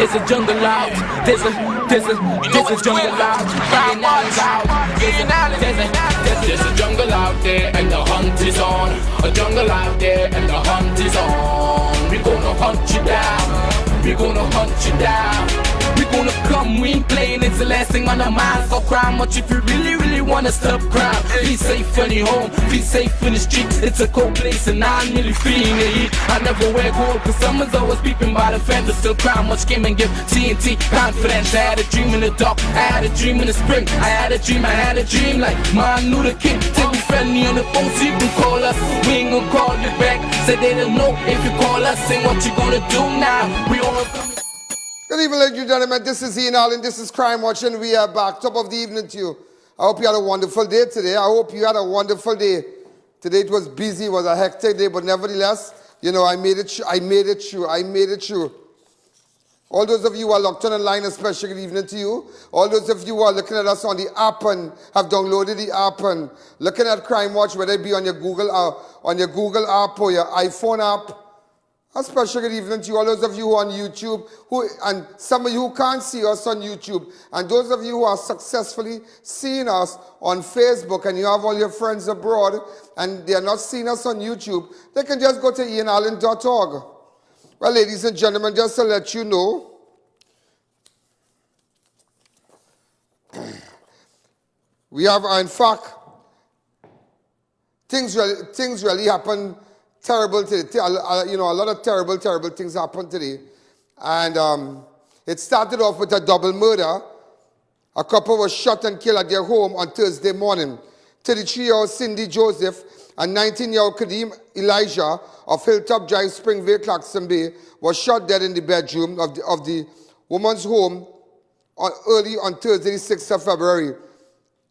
There's a jungle out. There's a jungle out. There's a jungle out there and the hunt is on. A jungle out there and the hunt is on. We gonna hunt you down. We gonna hunt you down. We gonna come, we ain't playing, it's the last thing on our minds. So crime much if you really wanna stop crime. Be safe in your home, be safe in the streets. It's a cold place and I'm nearly feeling the heat. I never wear gold cause someone's always peeping by the fence. But still crime much came and give TNT confidence. I had a dream in the dark, I had a dream in the spring. I had a dream like Martin Luther King. Till we friendly on the phone so you can call us. We ain't gonna call you back. Say they don't know if you call us. Say what you gonna do now. We all coming. Good evening, ladies and gentlemen. This is I.A.N, this is Crime Watch, and we are back. Top of the evening to you. I hope you had a wonderful day today. I hope you had a wonderful day. Today it was busy, it was a hectic day, but nevertheless, you know, I made it through. All those of you who are locked on the line, a special good evening to you. All those of you who are looking at us on the app and have downloaded the app and looking at Crime Watch, whether it be on your Google app or your iPhone app. A special good evening to you, all those of you who are on YouTube, and some of you who can't see us on YouTube, and those of you who are successfully seeing us on Facebook, and you have all your friends abroad, and they are not seeing us on YouTube, they can just go to ianallen.org. Well, ladies and gentlemen, just to let you know, we have, in fact, things really happen. Terrible today. You know, a lot of terrible things happened today. And it started off with a double murder. A couple was shot and killed at their home on Thursday morning. 33-year-old Cindy Joseph and 19-year-old Kadeem Elijah of Hilltop Drive, Springvale, Claxton Bay, was shot dead in the bedroom of the woman's home early on Thursday, 6th of February.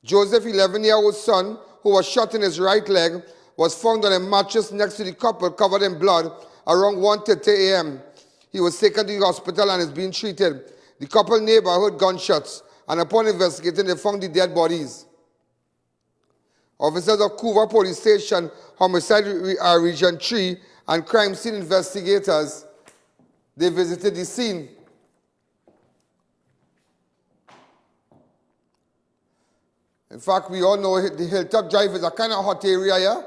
Joseph's 11-year-old son, who was shot in his right leg, was found on a mattress next to the couple covered in blood around 1:30 a.m. He was taken to the hospital and is being treated. The couple neighbor heard gunshots, and upon investigating, they found the dead bodies. Officers of Couva Police Station, Homicide Region 3, and crime scene investigators, they visited the scene. In fact, we all know the Hilltop Drive is a kind of hot area, yeah?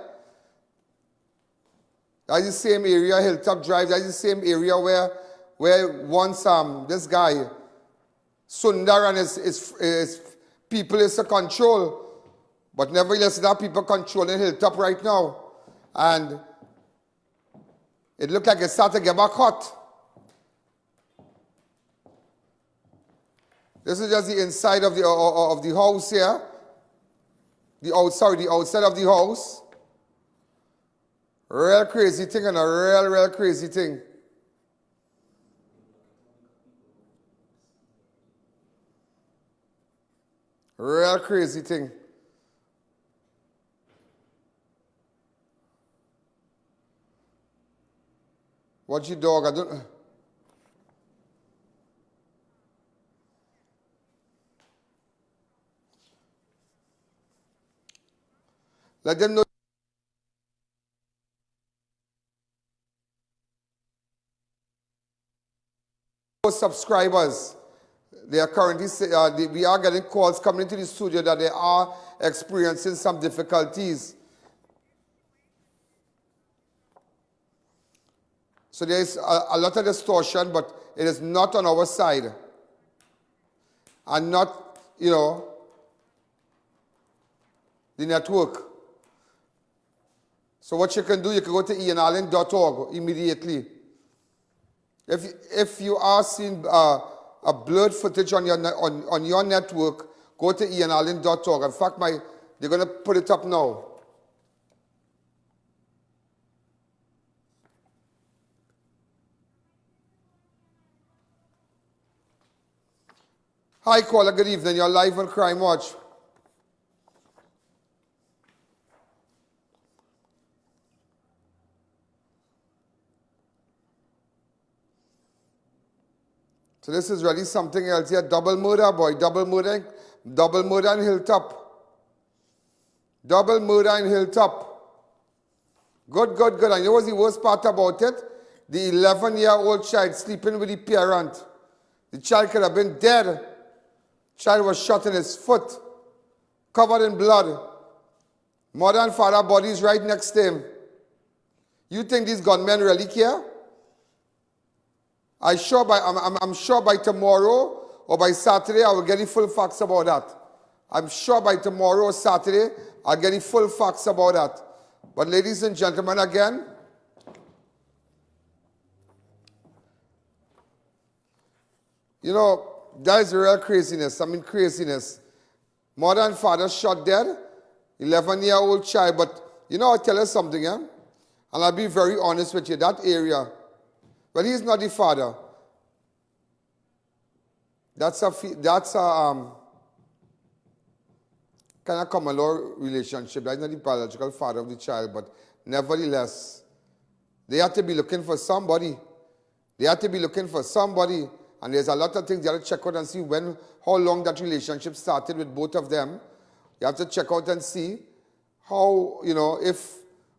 That's the same area, Hilltop Drive, that's the same area where once this guy, Sundar, and his people is to control. But nevertheless, there are people controlling Hilltop right now. And it looked like it started to get back hot. This is just the inside of the house here. The outside of the house. Real crazy thing and a real crazy thing. Real crazy thing. Watch your dog, I don't... Let them know. Subscribers, they are currently, we are getting calls coming into the studio that they are experiencing some difficulties. So there is a lot of distortion, but it is not on our side. And not, you know, the network. So what you can do, you can go to ianallen.org immediately. If you are seeing a blurred footage on your network, go to ianallen.org. In fact, they're going to put it up now. Hi, caller. Good evening. You're live on Crime Watch. So this is really something else here. Double murder, boy. Double murder in Hilltop. Double murder in Hilltop. Good. And you know what's the worst part about it? The 11-year-old child sleeping with the parent. The child could have been dead. Child was shot in his foot, covered in blood. Mother and father bodies right next to him. You think these gunmen really care? I'm sure by tomorrow or by Saturday I will get the full facts about that. I'm sure by tomorrow or Saturday I'll get the full facts about that. But ladies and gentlemen, again, you know, that is real craziness. I mean craziness. Mother and father shot dead, 11-year-old child. But you know, I'll tell you something, yeah? And I'll be very honest with you, that area, well, he's not the father. That's a kind of common law relationship. That's not the biological father of the child, but nevertheless, they have to be looking for somebody. They have to be looking for somebody. And there's a lot of things you have to check out and see how long that relationship started with both of them. You have to check out and see how, you know,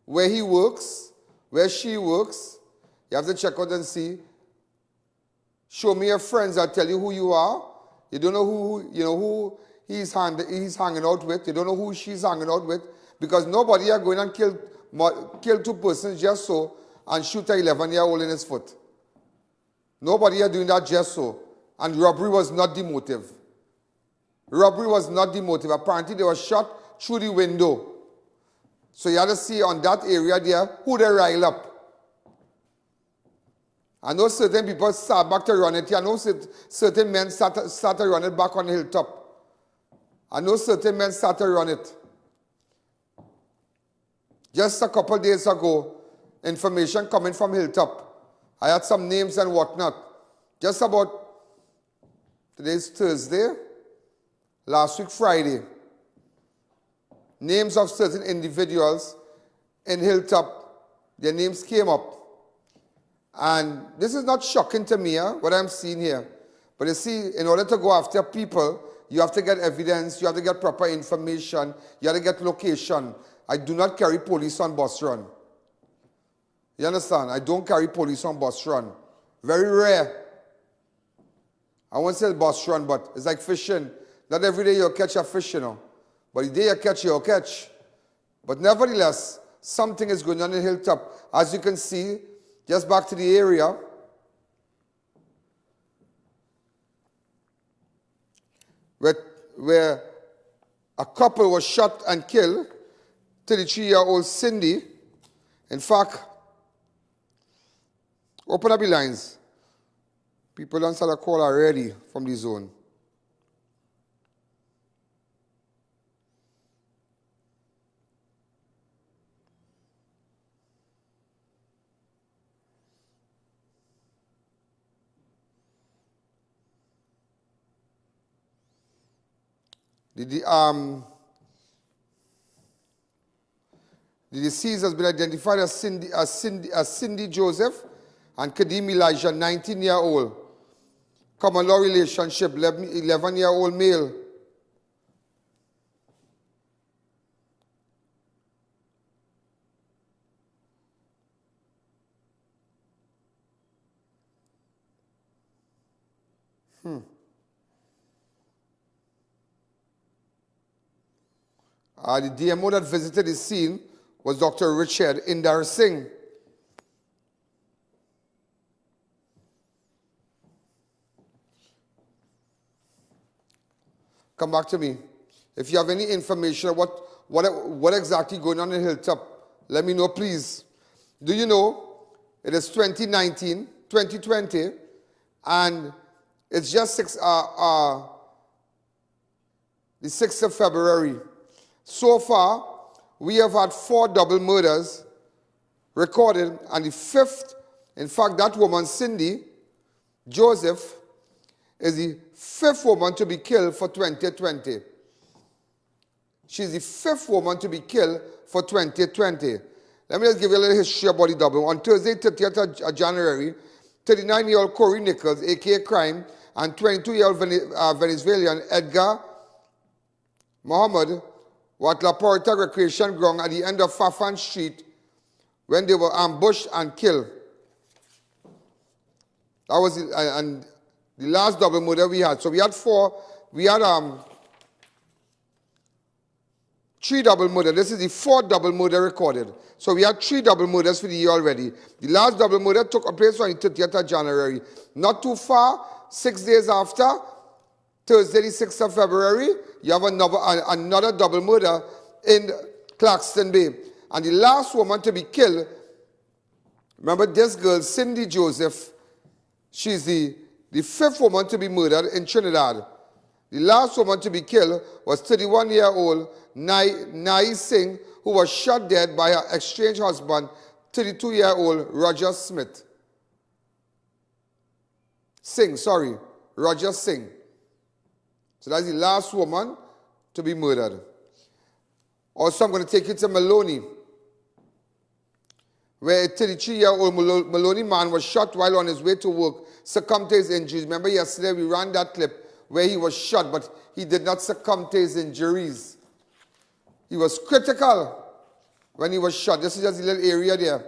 where he works, where she works. You have to check out and see. Show me your friends, I'll tell you who you are. You don't know who he's hanging out with. You don't know who she's hanging out with. Because nobody are going and kill two persons just so and shoot an 11-year-old in his foot. Nobody are doing that just so. And robbery was not the motive. Robbery was not the motive. Apparently they were shot through the window. So you have to see on that area there who they rile up. I know certain people start back to run it. I know certain men start to run it back on the hilltop. I know certain men start to run it. Just a couple days ago, information coming from Hilltop. I had some names and whatnot. Just about, today's Thursday, last week Friday, names of certain individuals in Hilltop, their names came up. And this is not shocking to me, what I'm seeing here. But you see, in order to go after people, you have to get evidence, you have to get proper information, you have to get location. I do not carry police on bus run. You understand? I don't carry police on bus run. Very rare. I won't say bus run, but it's like fishing. Not every day you'll catch a fish, you know. But the day you catch, you'll catch. But nevertheless, something is going on in Hilltop. As you can see, just back to the area, where a couple was shot and killed, 33-year-old Cindy. In fact, open up the lines. People don't start a call already from the zone. The deceased has been identified as Cindy Joseph and Kadim Elijah, 19-year-old. Common law relationship, 11-year-old male. The DMO that visited the scene was Dr. Richard Indar Singh. Come back to me. If you have any information what exactly going on in Hilltop, let me know, please. Do you know it is 2020, and it's just the 6th of February. So far, we have had 4 double murders recorded, and the 5th, in fact, that woman, Cindy Joseph, is the 5th woman to be killed for 2020. She's the 5th woman to be killed for 2020. Let me just give you a little history about the double. On Thursday, 30th of January, 39-year-old Corey Nichols, a.k.a. Crime, and 22-year-old Venezuelan Edgar Mohammed were at La Porta Recreation Ground at the end of Fafan Street when they were ambushed and killed. That was it, and The last double murder we had. So we had three double murders. This is the fourth double murder recorded. So we had 3 double murders for the year already. The last double murder took place on the 30th of January. Not too far, 6 days after, Thursday the 6th of February, you have another double murder in Claxton Bay. And the last woman to be killed, remember this girl, Cindy Joseph, she's the 5th woman to be murdered in Trinidad. The last woman to be killed was 31-year-old NAIEE Singh, who was shot dead by her estranged husband, 32-year-old Roger Singh. So that's the last woman to be murdered. Also, I'm going to take you to Maloney, where a 33-year-old Maloney man was shot while on his way to work, succumbed to his injuries. Remember yesterday we ran that clip where he was shot, but he did not succumb to his injuries. He was critical when he was shot. This is just a little area there.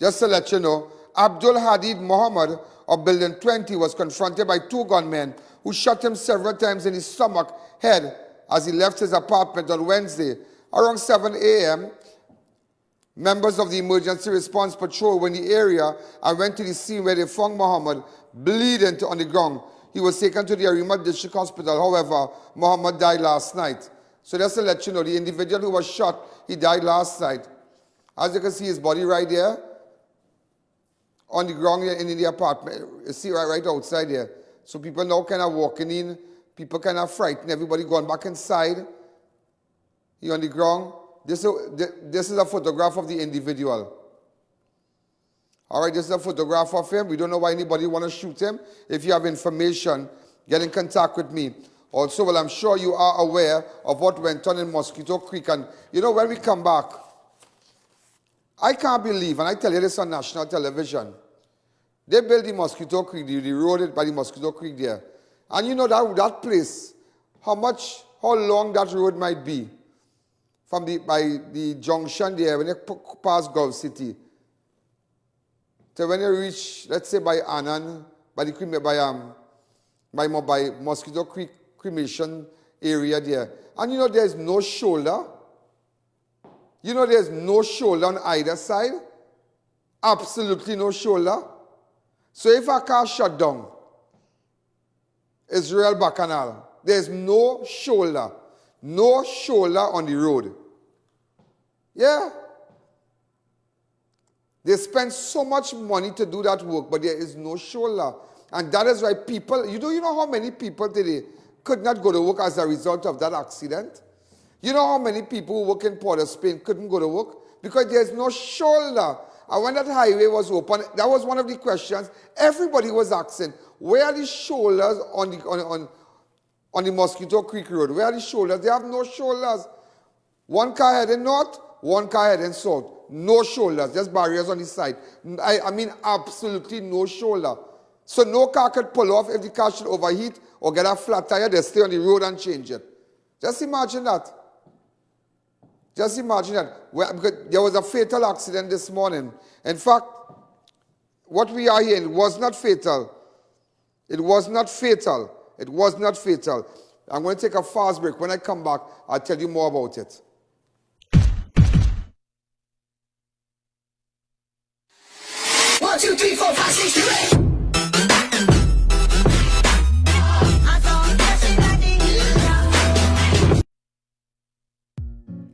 Just to let you know, Abdul Hadid Muhammad of Building 20 was confronted by 2 gunmen who shot him several times in his stomach, head, as he left his apartment on Wednesday. Around 7 a.m., members of the Emergency Response Patrol were in the area and went to the scene where they found Muhammad bleeding on the ground. He was taken to the Arima District Hospital. However, Muhammad died last night. So just to let you know, the individual who was shot, he died last night. As you can see, his body right there on the ground in the apartment. You see right outside there. So people now kind of walking in. People kind of frightened. Everybody going back inside. He on the ground. This is a photograph of the individual. All right, this is a photograph of him. We don't know why anybody want to shoot him. If you have information, get in contact with me. Also, well, I'm sure you are aware of what went on in Mosquito Creek. And, you know, when we come back, I can't believe, and I tell you this on national television, they built the Mosquito Creek, the road by the Mosquito Creek there. And you know that place, how long that road might be from by the junction there, when you pass Gulf City, to when you reach, let's say, by I.A.N, by Mosquito Creek cremation area there. And you know there's no shoulder. You know there's no shoulder on either side. Absolutely no shoulder. So if a car shut down, Israel Bacchanal, there's no shoulder. No shoulder on the road. Yeah. They spend so much money to do that work, but there is no shoulder. And that is why people, you know how many people today could not go to work as a result of that accident? You know how many people who work in Port of Spain couldn't go to work? Because there's no shoulder. And when that highway was open, that was one of the questions everybody was asking. Where are the shoulders on the Mosquito Creek Road? Where are the shoulders? They have no shoulders. One car heading north, one car heading south. No shoulders, just barriers on the side. I mean absolutely no shoulder. So no car could pull off if the car should overheat or get a flat tire, they stay on the road and change it. Just imagine that. Just imagine that. Because there was a fatal accident this morning. In fact, what we are hearing was not fatal. It was not fatal. It was not fatal. I'm going to take a fast break. When I come back, I'll tell you more about it. 1, 2, 3, 4, 5, 6, 7, 8.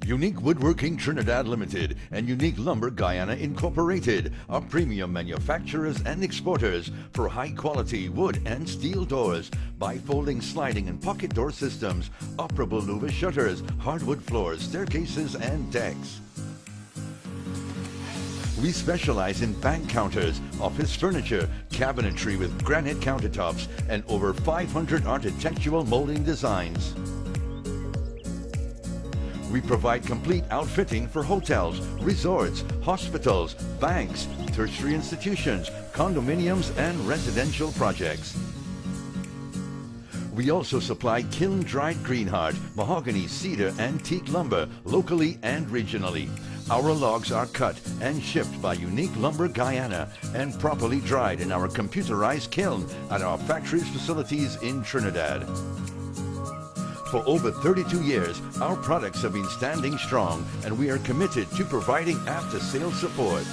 Unique Woodworking Trinidad Limited and Unique Lumber Guyana Incorporated are premium manufacturers and exporters for high-quality wood and steel doors, bifolding sliding and pocket door systems, operable louver shutters, hardwood floors, staircases, and decks. We specialize in bank counters, office furniture, cabinetry with granite countertops, and over 500 architectural molding designs. We provide complete outfitting for hotels, resorts, hospitals, banks, tertiary institutions, condominiums, and residential projects. We also supply kiln-dried greenheart, mahogany, cedar, and teak lumber locally and regionally. Our logs are cut and shipped by Unique Lumber Guyana and properly dried in our computerized kiln at our factory's facilities in Trinidad. For over 32 years, our products have been standing strong, and we are committed to providing after-sales support.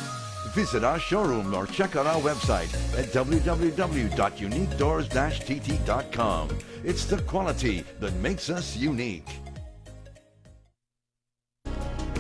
Visit our showroom or check out our website at www.uniquedoors-tt.com. It's the quality that makes us unique.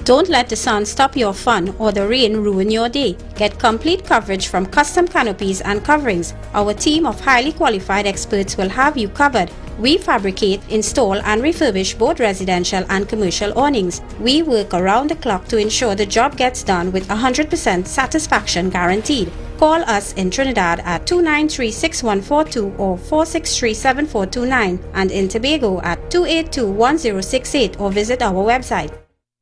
Don't let the sun stop your fun or the rain ruin your day. Get complete coverage from custom canopies and coverings. Our team of highly qualified experts will have you covered. We fabricate, install and refurbish both residential and commercial awnings. We work around the clock to ensure the job gets done with 100% satisfaction guaranteed. Call us in Trinidad at 293-6142 or 463-7429 and in Tobago at 282-1068 or visit our website.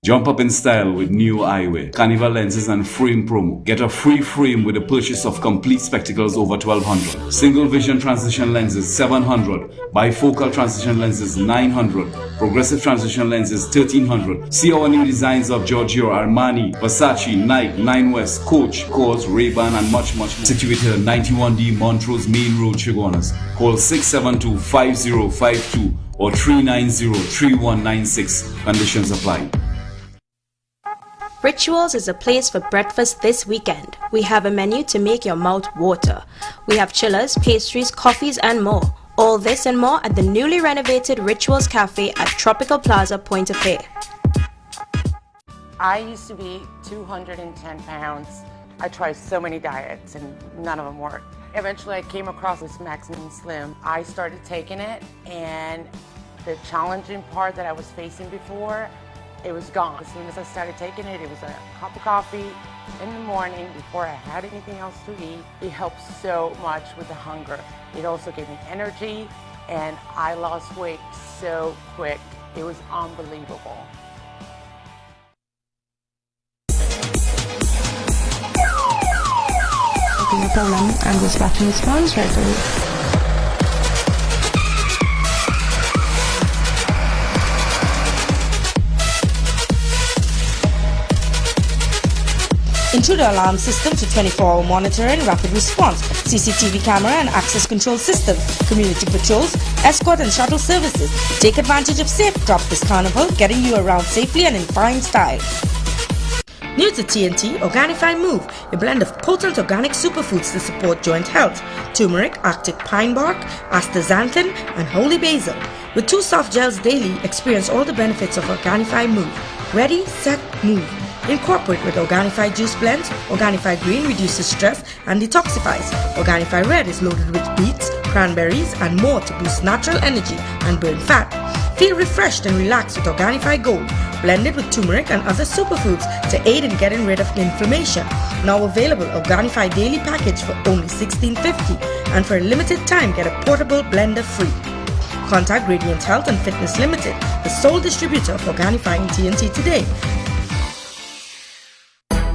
Jump up in style with new eyewear, Carnival lenses and frame promo. Get a free frame with the purchase of complete spectacles over $1,200. Single vision transition lenses $700. Bifocal transition lenses $900. Progressive transition lenses $1,300. See our new designs of Giorgio, Armani, Versace, Nike, Nine West, Coach, Kors, Ray-Ban and much more. Situated at 91D Montrose Main Road, Chaguanas. Call 672-5052 or 390-3196. Conditions apply. Rituals is a place for breakfast this weekend. We have a menu to make your mouth water. We have chillers, pastries, coffees and more. All this and more at the newly renovated Rituals Cafe at Tropical Plaza, Point of Pay. I used to be 210 pounds. I tried so many diets and none of them worked. Eventually I came across this Maximum Slim. I started taking it and the challenging part that I was facing before, it was gone. As soon as I started taking it, it was a cup of coffee in the morning before I had anything else to eat. It helped so much with the hunger. It also gave me energy and I lost weight so quick. It was unbelievable. No problem, I'm dispatching response right away. Intruder alarm system to 24-hour monitoring, rapid response, CCTV camera and access control system, community patrols, escort and shuttle services. Take advantage of Safe Drop this carnival, getting you around safely and in fine style. New to TNT, Organifi Move, a blend of potent organic superfoods to support joint health. Turmeric, Arctic pine bark, astaxanthin, and holy basil. With 2 soft gels daily, experience all the benefits of Organifi Move. Ready, set, move. Incorporate with Organifi juice blends. Organifi Green reduces stress and detoxifies. Organifi Red is loaded with beets, cranberries, and more to boost natural energy and burn fat. Feel refreshed and relaxed with Organifi Gold, blended with turmeric and other superfoods to aid in getting rid of inflammation. Now available, Organifi Daily Package for only $16.50, and for a limited time get a portable blender free. Contact Radiant Health and Fitness Limited, the sole distributor of Organifi in TNT today.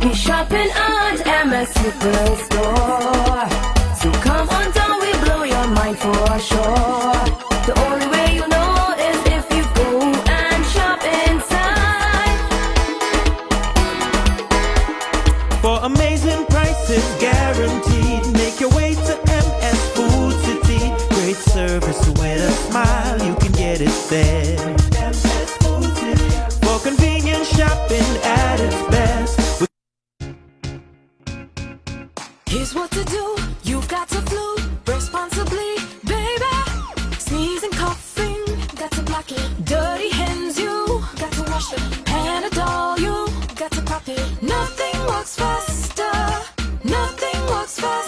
He's shopping at MS Superstore. So come on down, we blow your mind for sure. The only way you know is if you go and shop inside. For amazing prices guaranteed, make your way to MS Food City. Great service with a smile, you can get it there. MS Food City. For convenient shopping at its best. Here's what to do, you've got to flu responsibly, baby. Sneezing, coughing, got to block it. Dirty hands, you got to wash it. Panadol, you got to pop it. Nothing works faster, nothing works faster.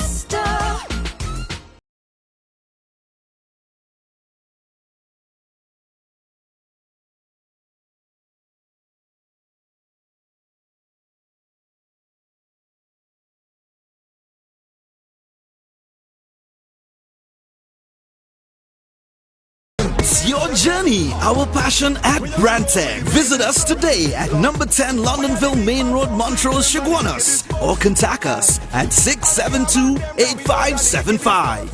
It's your journey, our passion at Brandtech. Visit us today at number 10 Londonville Main Road, Montrose, Chaguanas, or contact us at 672-8575.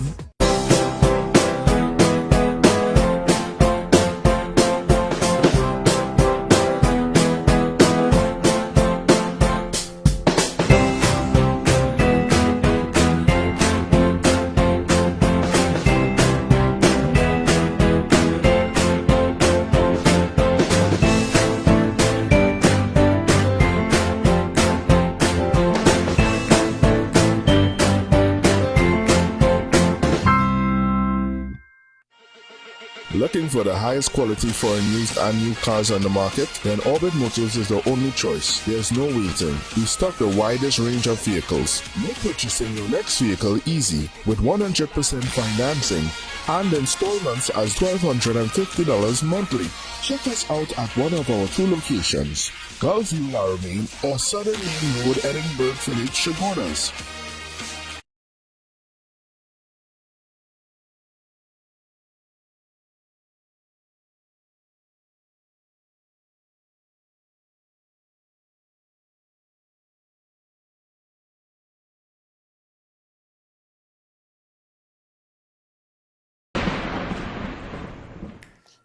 Looking for the highest quality foreign used and new cars on the market? Then Orbit Motors is the only choice. There's no waiting. We stock the widest range of vehicles. Make purchasing your next vehicle easy with 100% financing and installments as $1,250 monthly. Check us out at one of our 2 locations, Gulfview, Laramie or Southern Main Road, Edinburgh Village, Chaguanas.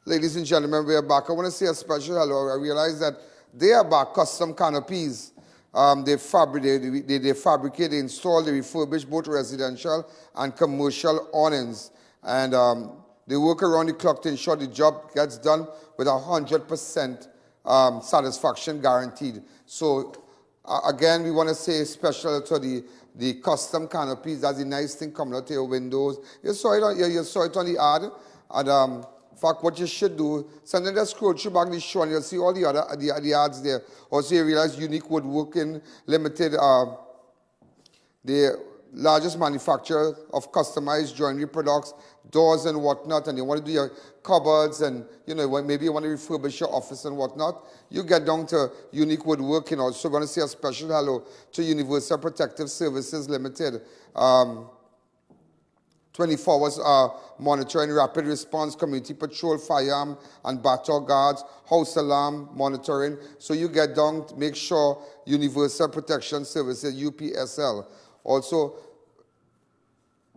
Ladies and gentlemen, we are back. I want to say a special hello. I realize that they are back, custom canopies. They fabricate, they install, they refurbish both residential and commercial awnings. And they work around the clock to ensure the job gets done with 100% satisfaction guaranteed. So again, we want to say special to the custom canopies. That's the nice thing coming out to your windows. You saw it on, you saw it on the ad. And in fact, what you should do, sometimes just scroll through back the show and you'll see all the other the ads there. Also, you realize Unique Woodworking Limited, the largest manufacturer of customized joinery products, doors and whatnot, and you want to do your cupboards and, you know, maybe you want to refurbish your office and whatnot, you get down to Unique Woodworking. Also, we want to say a special hello to Universal Protective Services Limited. 24 hours monitoring, rapid response, community patrol, firearm and battle guards, house alarm monitoring. So you get down to make sure Universal Protection Services, UPSL. Also,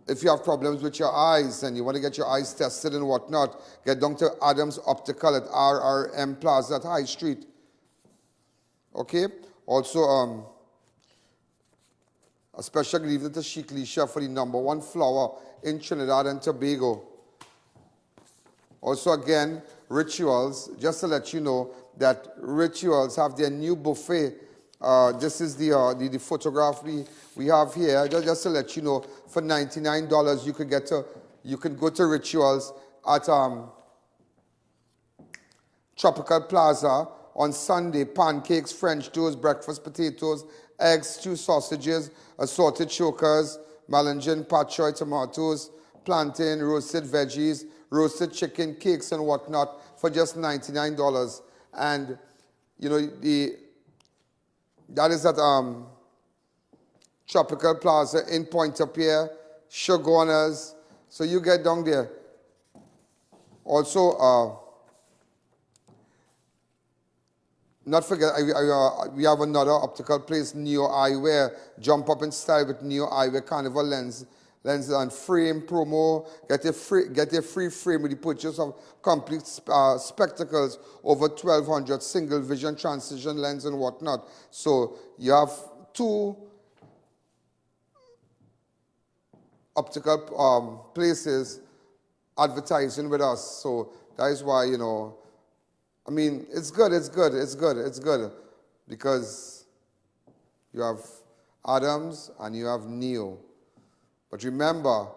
if you have problems with your eyes and you want to get your eyes tested and whatnot, get down to Adams Optical at RRM Plaza at High Street. Okay? Also, a special good evening to Sheikh Lisha for the #1 flower in Trinidad and Tobago. Also, again, Rituals, just to let you know that Rituals have their new buffet. This is the photograph we have here. Just to let you know, for $99, you can go to Rituals at Tropical Plaza on Sunday. Pancakes, French toast, breakfast potatoes, eggs, stew sausages, assorted chokers, melangin, pat choy, tomatoes, plantain, roasted veggies, roasted chicken, cakes and whatnot for just $99. And, you know, that is at Tropical Plaza in Pointe-a-Pierre, Chaguanas. So you get down there. Also, not forget, we have another optical place, Neo Eyewear. Jump up in style with Neo Eyewear Carnival lenses and frame promo. Get a free frame with the purchase of complete spectacles, over 1,200 single vision transition lens and whatnot. So you have 2 optical places advertising with us. So that is why, you know, I mean, it's good, because you have Adams and you have Neo. But remember,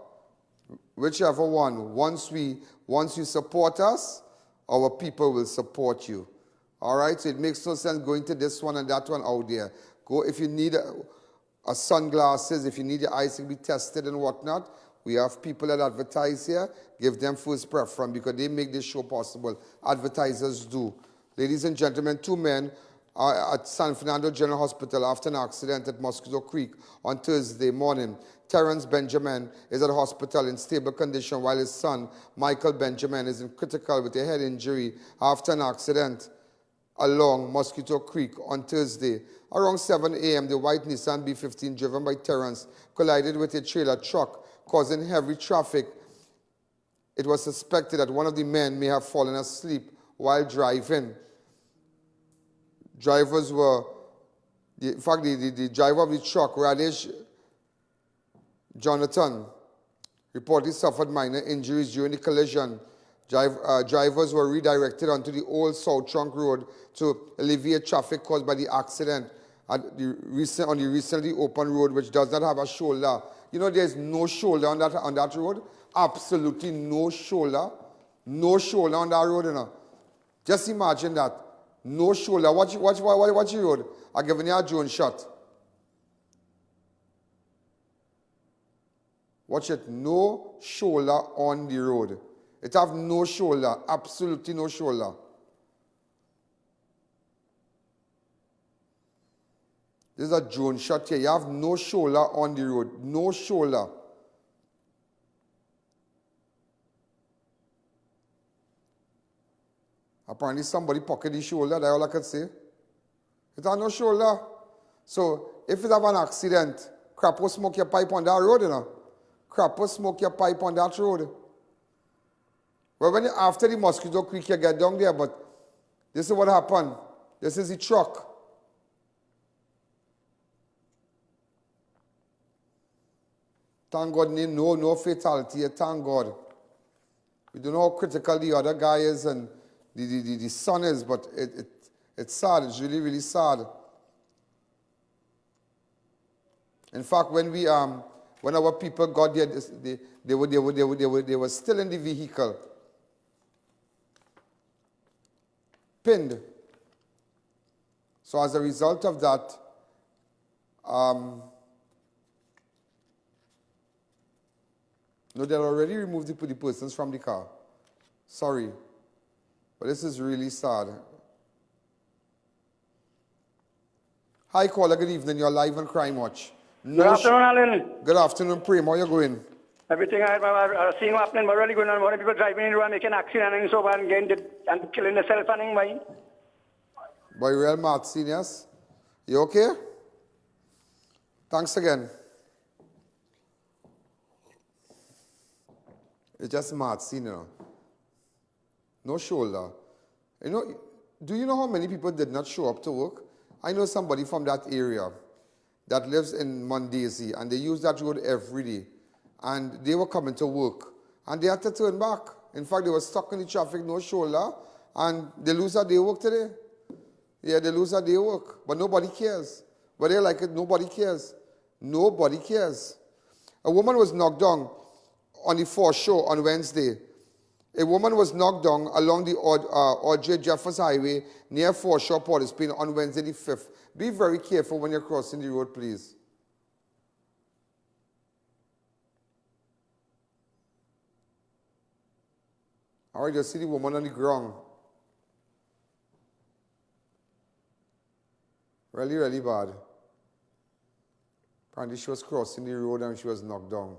whichever one, once you support us, our people will support you. All right? So it makes no sense going to this one and that one out there. Go if you need a sunglasses, if you need your eyes to be tested and whatnot. We have people that advertise here. Give them first preference because they make this show possible. Advertisers do. Ladies and gentlemen, 2 men are at San Fernando General Hospital after an accident at Mosquito Creek on Thursday morning. Terrence Benjamin is at the hospital in stable condition while his son, Michael Benjamin, is in critical with a head injury after an accident along Mosquito Creek on Thursday. Around 7 a.m., the white Nissan B15 driven by Terrence collided with a trailer truck, causing heavy traffic. It was suspected that one of the men may have fallen asleep while driving. Drivers were, in fact, the driver of the truck, Radish Jonathan, reportedly suffered minor injuries during the collision. Drivers were redirected onto the old South Trunk Road to alleviate traffic caused by the accident on the recently opened road, which does not have a shoulder. You know, there's no shoulder on that road. Absolutely no shoulder. No shoulder on that road, you know. Just imagine that. No shoulder. Watch your road. I'm giving you a drone shot. Watch it. No shoulder on the road. It have no shoulder. Absolutely no shoulder. This is a drone shot here. You have no shoulder on the road. No shoulder. Apparently somebody pocketed the shoulder. That's all I could say. It has no shoulder. So if you have an accident, crap will smoke your pipe on that road, you know. Crap will smoke your pipe on that road. Well, when after the Mosquito Creek, you get down there, but this is what happened. This is the truck. Thank God, no fatality. Thank God. We don't know how critical the other guy is and the son is, but it's sad. It's really, really sad. In fact, when our people got there, they were still in the vehicle, pinned. So as a result of that, no, they already removed the persons from the car. Sorry. But this is really sad. Hi, caller. Good evening. You're live on Crime Watch. Good afternoon, Alleyne. Good afternoon, Prem. How are you going? Everything I've seen happening, but really going on. More people driving in the road, making accidents and so on, and killing themselves and mine. By real mad seniors. You okay? Thanks again. It's just mad scene, you know. No shoulder. You know, do you know how many people did not show up to work? I know somebody from that area that lives in Mondesi, and they use that road every day. And they were coming to work, and they had to turn back. In fact, they were stuck in the traffic, no shoulder, and they lose a day work today. Yeah, they lose a day work, but nobody cares. But they like it, nobody cares. Nobody cares. A woman was knocked down on the foreshore on Wednesday. A woman was knocked down along the Audrey Jeffers Highway near foreshore, Port of Spain on Wednesday the 5th. Be very careful when you're crossing the road, please. All right, you see the woman on the ground. Really, really bad. Apparently she was crossing the road and she was knocked down.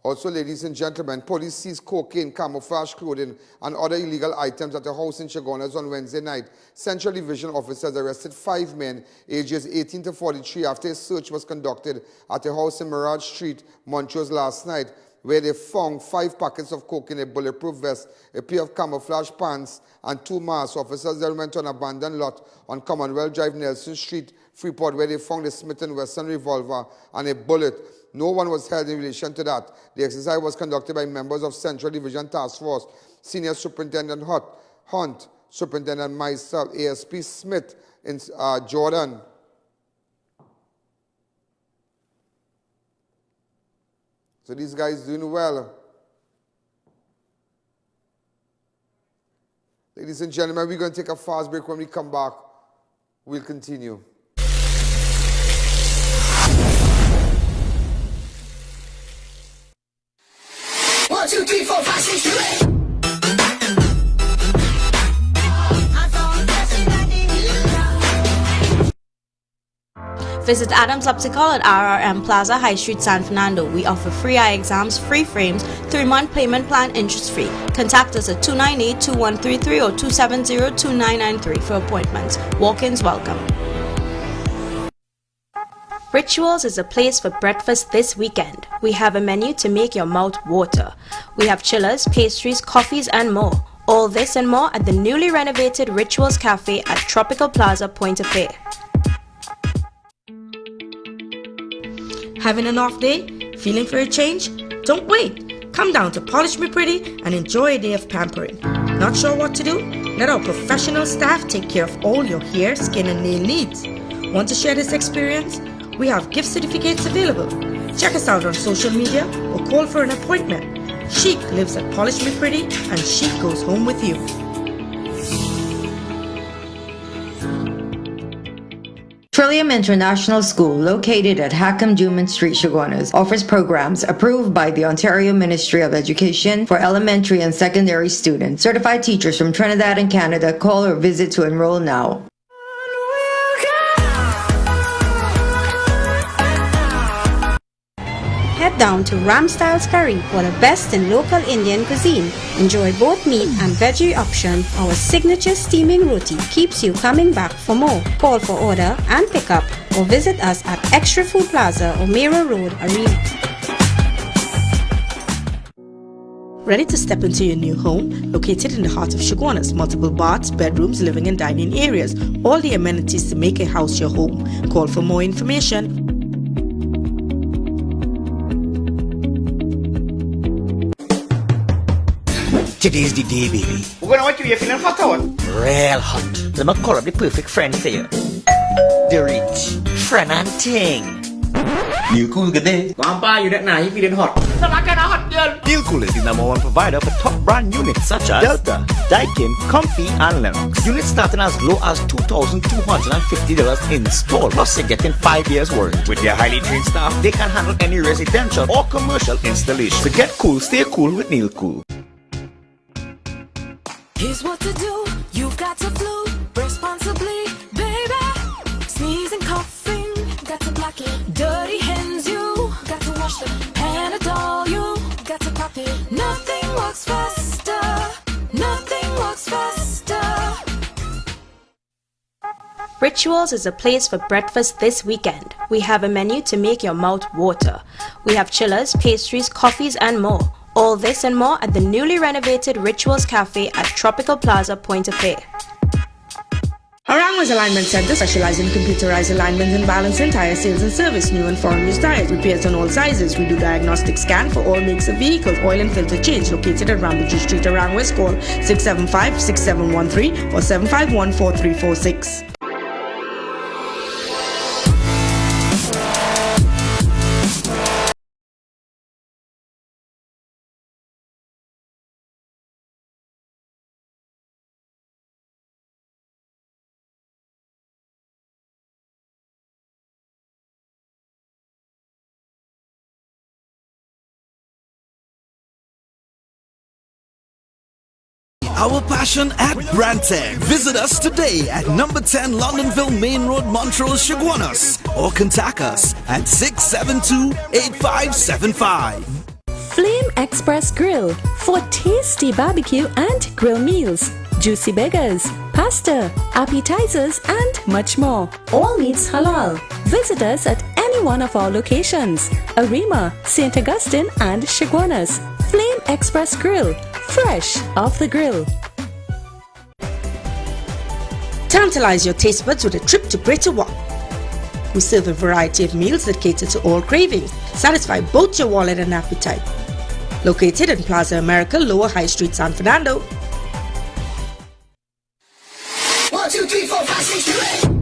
Also, ladies and gentlemen, police seized cocaine, camouflage clothing, and other illegal items at a house in Chaguanas on Wednesday night. Central Division officers arrested 5 men, ages 18 to 43, after a search was conducted at a house in Mirage Street, Montrose last night, where they found 5 packets of cocaine, a bulletproof vest, a pair of camouflage pants, and 2 masks. Officers then went to an abandoned lot on Commonwealth Drive, Nelson Street, Freeport, where they found a Smith & Wesson revolver and a bullet. No one was held in relation to that. The exercise was conducted by members of Central Division Task Force, Senior Superintendent Hunt, Superintendent myself, ASP Smith in Jordan. So these guys doing well. Ladies and gentlemen, we're going to take a fast break. When we come back, we'll continue. One, two, three, four, five, six, 2, 8. Visit Adams Optical at RRM Plaza, High Street, San Fernando. We offer free eye exams, free frames, 3-month payment plan, interest-free. Contact us at 298-2133 or 270-2993 for appointments. Walk-ins welcome. Rituals is a place for breakfast this weekend. We have a menu to make your mouth water. We have chillers, pastries, coffees, and more. All this and more at the newly renovated Rituals Cafe at Tropical Plaza, Point of Bay. Having an off day? Feeling for a change? Don't wait. Come down to Polish Me Pretty and enjoy a day of pampering. Not sure what to do? Let our professional staff take care of all your hair, skin, and nail needs. Want to share this experience? We have gift certificates available. Check us out on social media or call for an appointment. Chic lives at Polish Me Pretty and Chic goes home with you. Trillium International School, located at Hackham Duman Street, Chaguanas, offers programs approved by the Ontario Ministry of Education for elementary and secondary students. Certified teachers from Trinidad and Canada. Call or visit to enroll now. Head down to Ram Styles Curry for the best in local Indian cuisine. Enjoy both meat and veggie option. Our signature steaming roti keeps you coming back for more. Call for order and pick up or visit us at Extra Food Plaza or Mira Road, Arena. Ready to step into your new home? Located in the heart of Chaguanas, multiple baths, bedrooms, living and dining areas. All the amenities to make a house your home. Call for more information. Today's the day, baby. We're gonna watch you feeling hot out. Real hot. Let me call up the perfect friend for you. The rich friend and ting. New Cool good day. Grandpa, you that now you feeling hot. So I got a hot girl. New Cool is the #1 provider for top brand units such as Delta, Daikin, Comfy, and Lennox. Units starting as low as $2,250 installed. Plus, you're getting 5 years warranty. With their highly trained staff, they can handle any residential or commercial installation. So get cool, stay cool with Neil Cool. Here's what to do. You've got to flu responsibly, baby. Sneezing, coughing, got to block it. Dirty hands, you got to wash them. Panadol, you got to pop it. Nothing works faster. Nothing works faster. Rituals is a place for breakfast this weekend. We have a menu to make your mouth water. We have chillers, pastries, coffees, and more. All this and more at the newly renovated Rituals Cafe at Tropical Plaza, Point of Fair. Harangwa's Alignment Center specializes in computerized alignment and balancing, tire sales and service, new and foreign use tires, repairs on all sizes. We do diagnostic scan for all makes of vehicles, oil and filter change. Located at Rambuju Street, Harangwa's. Call 675-6713 or 751-4346. Our passion at Brantec. Visit us today at number 10 Londonville Main Road, Montreal, Chaguanas, or contact us at 672-8575. Flame Express Grill for tasty barbecue and grill meals, juicy burgers, pasta, appetizers, and much more. All meats halal. Visit us at any one of our locations: Arima, St. Augustine, and Chaguanas. Flame Express Grill, fresh off the grill. Tantalize your taste buds with a trip to Greater Walk. We serve a variety of meals that cater to all cravings, satisfy both your wallet and appetite. Located in Plaza America, Lower High Street, San Fernando. 1, 2, 3, 4, 5, 6, 7, 8.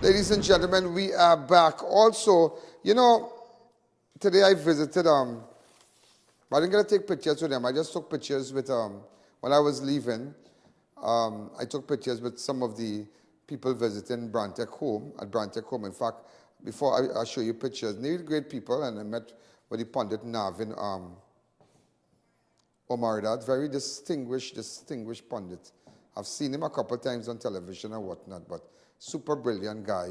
Ladies and gentlemen, we are back. Also, you know, today I visited, I didn't get to take pictures with them. I just took pictures with, when I was leaving, I took pictures with some of the people visiting Brantec home, at Brantec home. In fact, before I show you pictures, they're great people, and I met with the Pandit Navin Omardat, very distinguished Pandit. I've seen him a couple of times on television and whatnot, but super brilliant guy.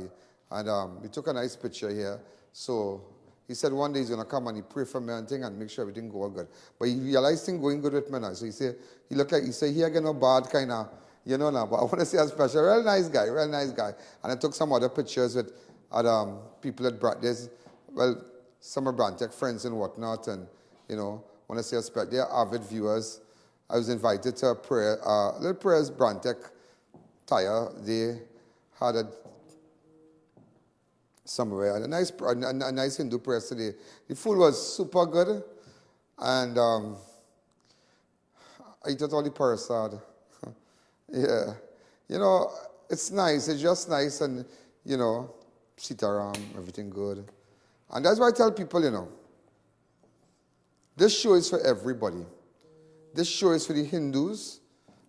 And we took a nice picture here. So he said one day he's going to come and he pray for me and thing and make sure everything go good. But he realized things going good with me now. So he said, he looked like, he said, he ain't no bad kind of, you know now. But I want to say a special, real nice guy. And I took some other pictures with people at Brantec. Well, some of Brantec friends and whatnot. And, you know, want to say a special, they're avid viewers. I was invited to a prayer, little prayers, Brantec, Tire. They had a somewhere, a nice Hindu prayer today. The food was super good, and I ate all the parasad. Yeah, you know, it's nice. It's just nice, and you know, sitaram, everything good. And that's why I tell people, you know, this show is for everybody. This show is for the Hindus,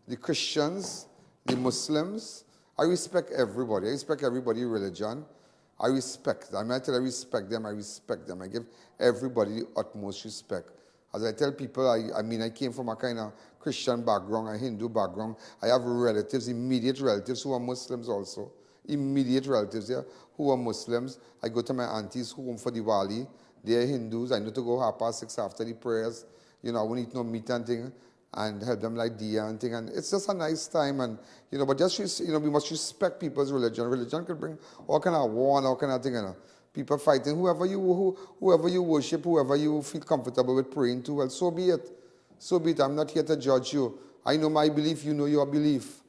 the Christians, the Muslims. I respect everybody. I respect everybody's religion. I respect them. I tell I respect them. I respect them. I give everybody the utmost respect. As I tell people, I mean, I came from a kind of Christian background, a Hindu background. I have relatives, immediate relatives who are Muslims also. Immediate relatives here who are Muslims. I go to my auntie's home for Diwali. They are Hindus. I need to go 6:30 after the prayers. You know, I won't eat no meat and thing, and help them like Dia and thing. And it's just a nice time. And, you know, but just, you know, we must respect people's religion. Religion can bring all kind of war and all kind of thing, you know. People fighting, whoever you worship, whoever you feel comfortable with praying to, well, so be it. So be it. I'm not here to judge you. I know my belief, you know your belief.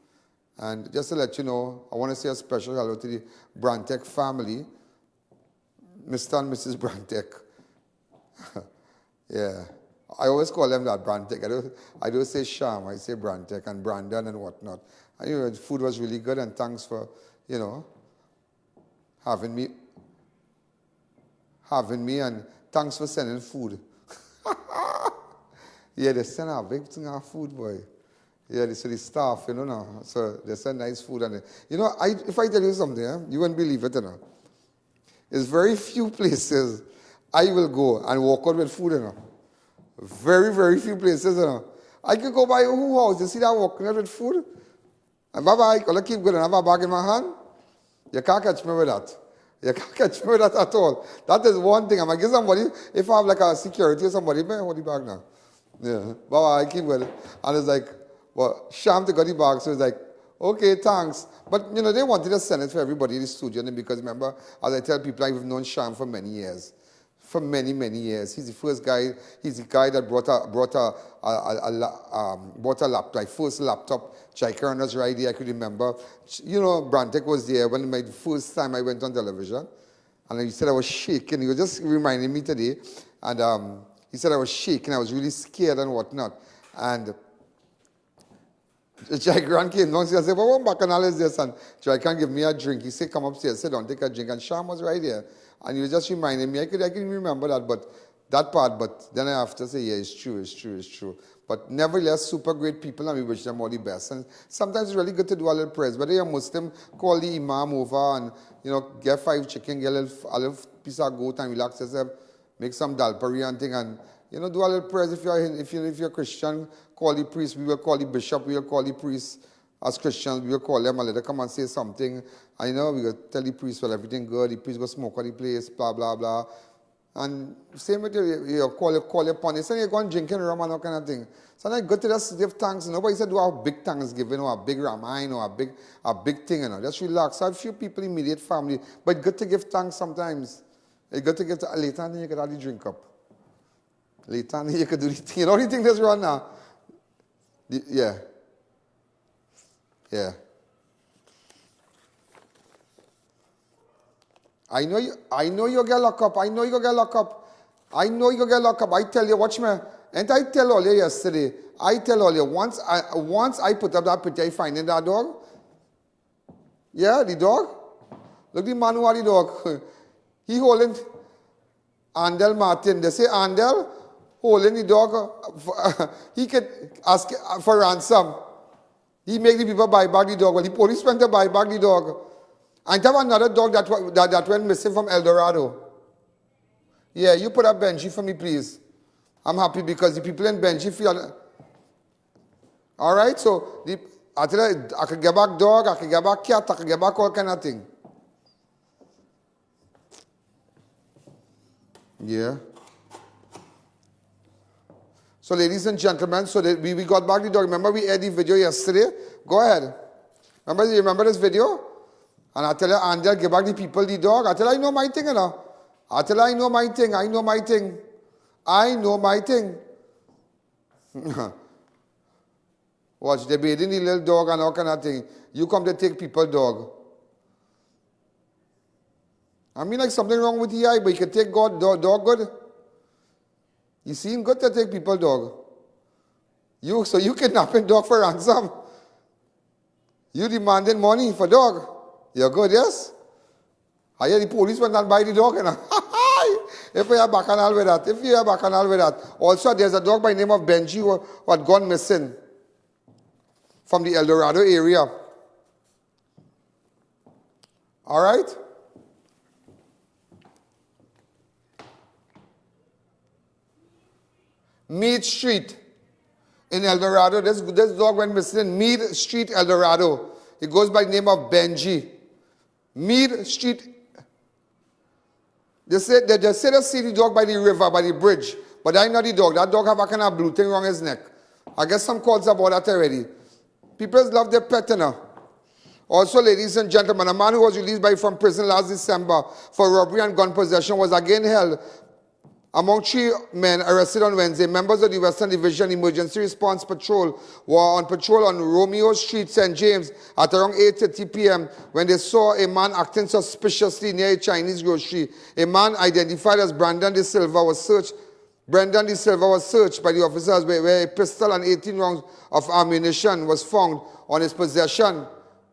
And just to let you know, I want to say a special hello to the Brantec family, Mr. and Mrs. Brantec. Yeah. I always call them that, Brantec. I don't say Sham, I say Brantec and Brandon and whatnot. And, you know, the food was really good, and thanks for, you know, having me, and thanks for sending food. Yeah, they send a big thing of food, boy. Yeah, so the staff, you know, now. So they send nice food. And, you know, if I tell you something, you won't believe it, you know. There's very few places I will go and walk out with food, you know. Very, very few places, you know. I could go by who house, you see that walking out with food? And bye-bye, I'll keep going and have a bag in my hand. You can't catch me with that. You can't catch me with that at all. That is one thing. I'm going to give somebody, if I have like a security or somebody, man, hold the bag now. Yeah, bye-bye, I keep going. And it's like, well, Sham to got the bag, so it's like, okay, thanks. But, you know, they wanted to send it for everybody in the studio, because remember, as I tell people, I've known Sham for many years. For many, many years. He's the first guy, he's the guy that brought a laptop, first laptop, Chikaran's right there, I could remember. You know, Brantec was there when my first time I went on television. And he said I was shaking. He was just reminding me today. And he said I was shaking, I was really scared and whatnot. And Chikaran came down, I said, well, what bacchanal is this? And Chikaran gave me a drink. He said, come upstairs, sit down, take a drink. And Sham was right there. And he was just reminding me, I can remember that part, but then I have to say, yeah, it's true. But nevertheless, super great people, and we wish them all the best. And sometimes it's really good to do a little prayers. Whether you're Muslim, call the imam over and, you know, get 5 chicken, get a little piece of goat and relax yourself, make some dal pari and thing, and, you know, do a little prayers. If you're Christian, call the priest, we will call the bishop, we will call the priest. As Christians, we will call them and let them come and say something. I know we will tell the priest, well, everything good, the priest will smoke at the place, blah, blah, blah. And same with you call upon it. So you go and drinking rum and all kind of thing. So I go to just give thanks. Nobody said do a big thanksgiving or a big Ramayana or a big thing, you know. Just relax. I have a few people, immediate family. But good to give thanks sometimes. It's good to give later on, then you can have the drink up. Later on, you can do the thing. You know the thing that's wrong now? Yeah. Yeah. I know you get locked up. I tell you, watch me. And I tell all you yesterday. Once I put up that picture, I finding that dog. Yeah, the dog. Look the man who had the dog. He holding Andel Martin. They say Andel holding the dog. He could ask for ransom. He make the people buy back the dog. Well, the police went to buy back the dog. And there was another dog that went missing from El Dorado. Yeah, you put up Benji for me, please. I'm happy because the people in Benji feel... All right, so I tell you, I can get back dog, I can get back cat, I can get back all kind of thing. Yeah. So ladies and gentlemen, so we got back the dog. Remember we aired the video yesterday? Go ahead. Remember this video? And I tell you, Angel, give back the people the dog. I tell you, I know my thing, you know. I tell you, I know my thing. Watch, they bathing the little dog and all kind of thing. You come to take people dog. I mean, like something wrong with the eye, but you can take God dog good. You seem good to take people dog. So you kidnapping dog for ransom. You demanding money for dog. You're good, yes? I hear the police went and buy the dog. You know? If you have bacchanal with that. If you have bacchanal with that. Also, there's a dog by the name of Benji who had gone missing from the El Dorado area. All right? Mead Street in El Dorado. This dog went missing in Mead Street, El Dorado. It goes by the name of Benji. Mead Street. They say they see the dog by the river, by the bridge. But I know the dog. That dog have a kind of blue thing around his neck. I guess some calls about that already. People love their pet, you know. Also, ladies and gentlemen, a man who was released from prison last December for robbery and gun possession was again held among 3 men arrested on Wednesday. Members of the Western Division Emergency Response Patrol were on patrol on Romeo Street, St. James at around 8:30 p.m. when they saw a man acting suspiciously near a Chinese grocery. A man identified as Brendan De Silva was searched by the officers where a pistol and 18 rounds of ammunition was found on his possession.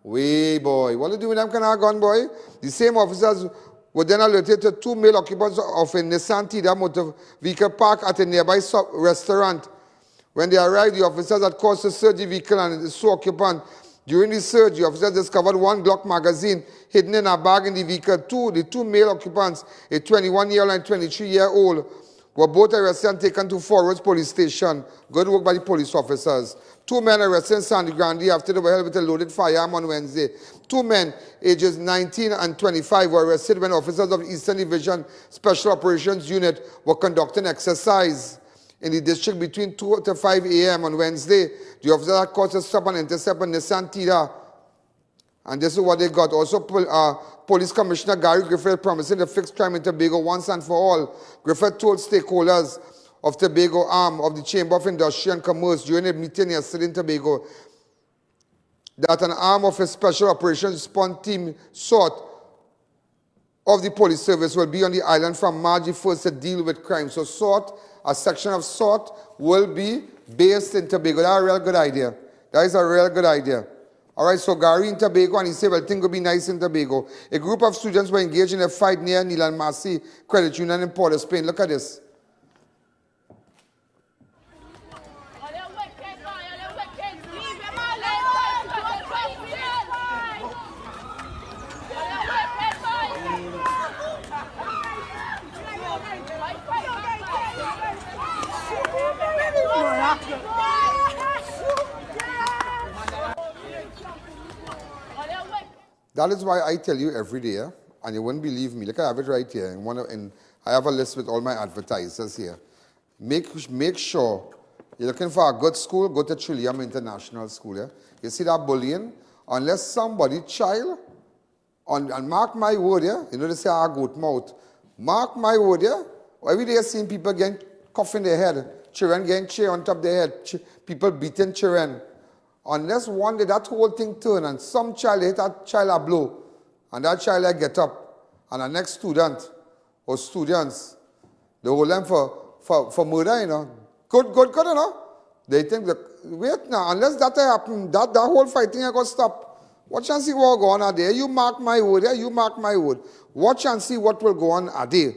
Way boy, what are you doing with that kind of gun, boy? The same officers were then alerted to 2 male occupants of a Nissan Tida motor vehicle parked at a nearby restaurant. When they arrived, the officers had caused to search the vehicle and its occupant. During the search, the officers discovered 1 Glock magazine hidden in a bag in the vehicle. The two male occupants, a 21-year-old and 23-year-old, were both arrested and taken to Forest Police Station. Good work by the police officers. 2 men arrested in San Grande after they were held with a loaded firearm on Wednesday. 2 men, ages 19 and 25, were arrested when officers of the Eastern Division Special Operations Unit were conducting exercise in the district between 2 to 5 a.m. on Wednesday. The officers had caused a stop and intercept a Nissan Tida. And this is what they got. Also, Police Commissioner Gary Griffith promising to fix crime in Tobago once and for all. Griffith told stakeholders of Tobago arm of the Chamber of Industry and Commerce during a meeting yesterday in Tobago that an arm of a special operations response team SORT of the police service will be on the island from March 1st to deal with crime. So SORT, a section of SORT, will be based in Tobago. That's a real good idea. That is a real good idea. All right, so Gary in Tobago, and he said, well, things will be nice in Tobago. A group of students were engaged in a fight near Nilan Massey Credit Union in Port of Spain. Look at this. That is why I tell you every day, and you wouldn't believe me. Look, I have it right here. I have a list with all my advertisers here. Make sure you're looking for a good school, go to Trillium International School. Yeah? You see that bullying? Unless somebody, child, and mark my word, yeah? You know they say, goat mouth. Mark my word, yeah? Every day I've seen people getting cuff in their head, children getting chair on top of their head, people beating children. Unless one day that whole thing turn and some child hit that child a blow and that child get up and the next student or students, they hold them for murder, you know. Good, you know. They think, that, wait now, unless that happen, that whole fighting I got to stop. Watch and see what will go on a day. You mark my word, yeah, you mark my word. Watch and see what will go on a day.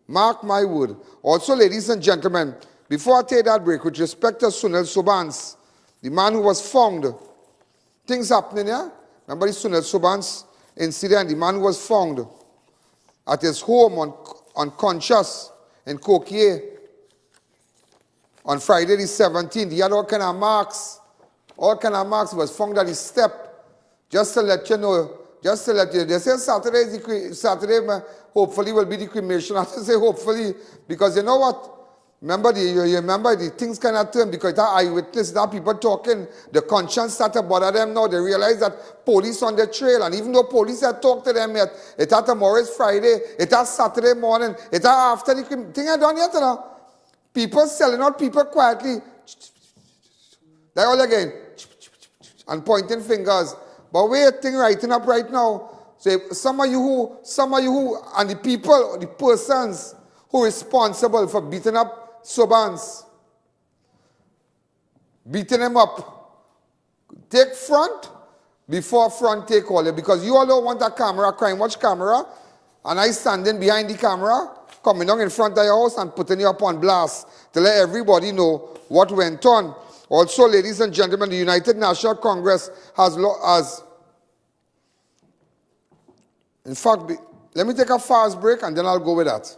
Mark my word. Also, ladies and gentlemen, before I take that break, with respect to Sunil Subans, the man who was found, things happening here. Remember the Sunil Subans incident, the man who was found at his home unconscious in Coquier on Friday the 17th. He had all kind of marks. All kind of marks. He was found at his step. Just to let you know, they say Saturday hopefully will be the cremation. I have to say hopefully, because you know what? Remember the things kind of turn because that eyewitness, that people talking, the conscience started to bother them now. They realize that police on the trail, and even though police had talked to them yet, it had tomorrow is Friday, it has Saturday morning, it had after the thing I done yet, you know. People selling out people quietly. They all again. and pointing fingers. But we're writing up right now. So some of you who, and the people, the persons who are responsible for beating up Sobans, beating them up, take front before front take all. Because you all don't want a camera, Crime Watch camera, and I standing behind the camera, coming down in front of your house and putting you up on blast to let everybody know what went on. Also, ladies and gentlemen, the United National Congress has in fact, let me take a fast break and then I'll go with that.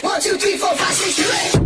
1, 2, 3, 4, 5, 6, 7, 8.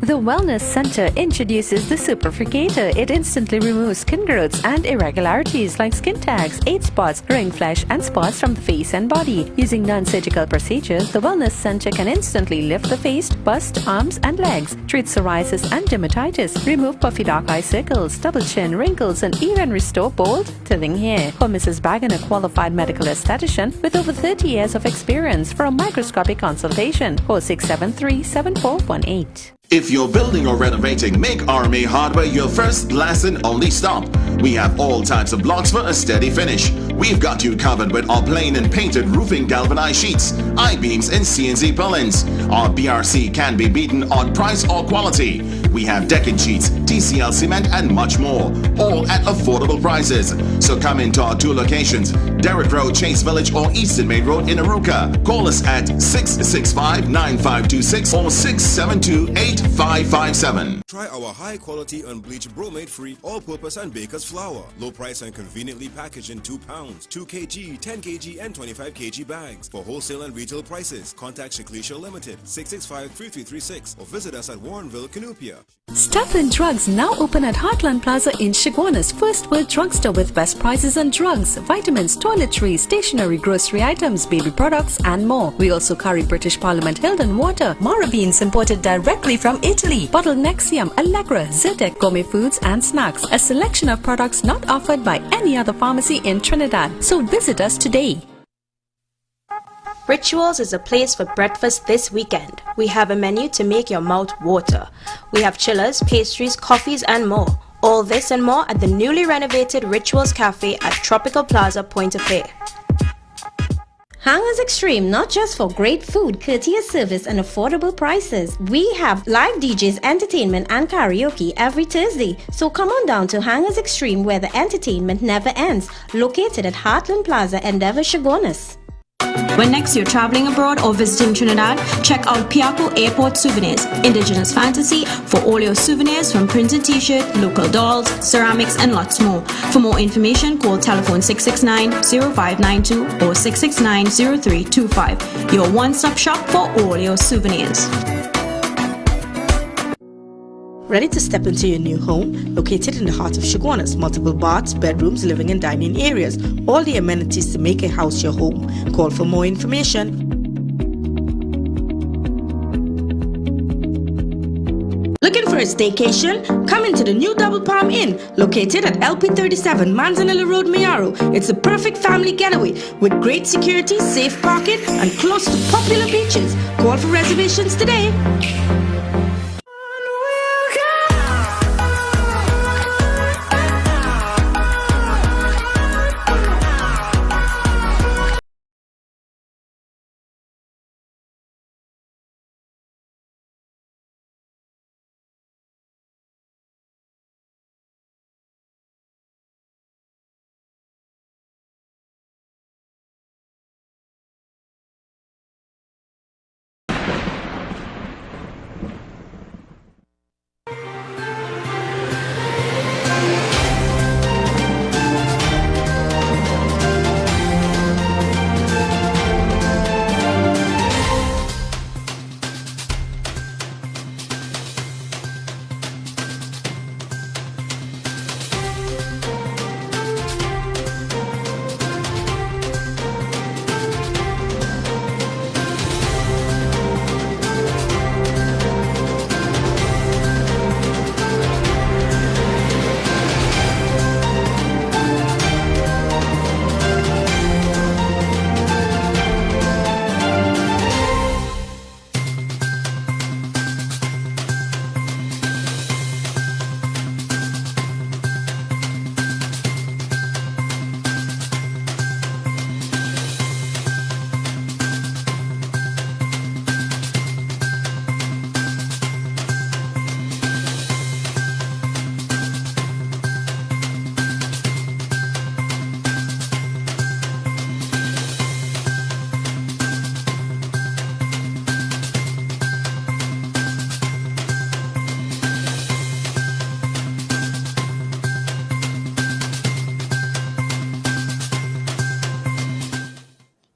The Wellness Center introduces the Superfricator. It instantly removes skin growths and irregularities like skin tags, age spots, ring flesh, and spots from the face and body. Using non-surgical procedures, the Wellness Center can instantly lift the face, bust, arms, and legs, treat psoriasis and dermatitis, remove puffy dark eye circles, double chin, wrinkles, and even restore bold, thinning hair. For Mrs. Bagan, a qualified medical esthetician with over 30 years of experience, for a microscopic consultation, 4673-7418. If you're building or renovating, make RMA Hardware your first, last, and only stop. We have all types of blocks for a steady finish. We've got you covered with our plain and painted roofing galvanized sheets, I-beams, and CNC purlins. Our BRC can be beaten on price or quality. We have decking sheets, TCL cement, and much more, all at affordable prices. So come into our two locations, Derrick Road, Chase Village, or Eastern Main Road in Arouca. Call us at 665-9526 or 672-8557. Try our high-quality unbleached bromate-free all-purpose and baker's flour. Low price and conveniently packaged in 2 pounds, 2 kg, 10 kg, and 25 kg bags. For wholesale and retail prices, contact Shaklisha Limited, 665-3336, or visit us at Warrenville, Canupia. Stop in Drugs now open at Heartland Plaza in Chaguanas, first world drugstore with best prices on drugs, vitamins, toiletries, stationery, grocery items, baby products, and more. We also carry British Parliament Hilden water, Mara beans imported directly from Italy, bottled Nexium, Allegra, Zyrtec, gourmet foods and snacks, a selection of products not offered by any other pharmacy in Trinidad. So visit us today. Rituals is a place for breakfast this weekend. We have a menu to make your mouth water. We have chillers, pastries, coffees, and more. All this and more at the newly renovated Rituals Cafe at Tropical Plaza, Point of Fair. Hangers Extreme, not just for great food, courteous service, and affordable prices. We have live DJs, entertainment, and karaoke every Thursday. So come on down to Hangers Extreme, where the entertainment never ends. Located at Heartland Plaza, Endeavour, Chaguanas. When next you're traveling abroad or visiting Trinidad, check out Piaco Airport Souvenirs, Indigenous Fantasy, for all your souvenirs from printed t-shirt, local dolls, ceramics, and lots more. For more information, call telephone 669-0592 or 669-0325. Your one-stop shop for all your souvenirs. Ready to step into your new home? Located in the heart of Chaguanas, multiple baths, bedrooms, living and dining areas, all the amenities to make a house your home. Call for more information. Looking for a staycation? Come into the new Double Palm Inn, located at LP37 Manzanilla Road, Mayaro. It's the perfect family getaway with great security, safe parking, and close to popular beaches. Call for reservations today.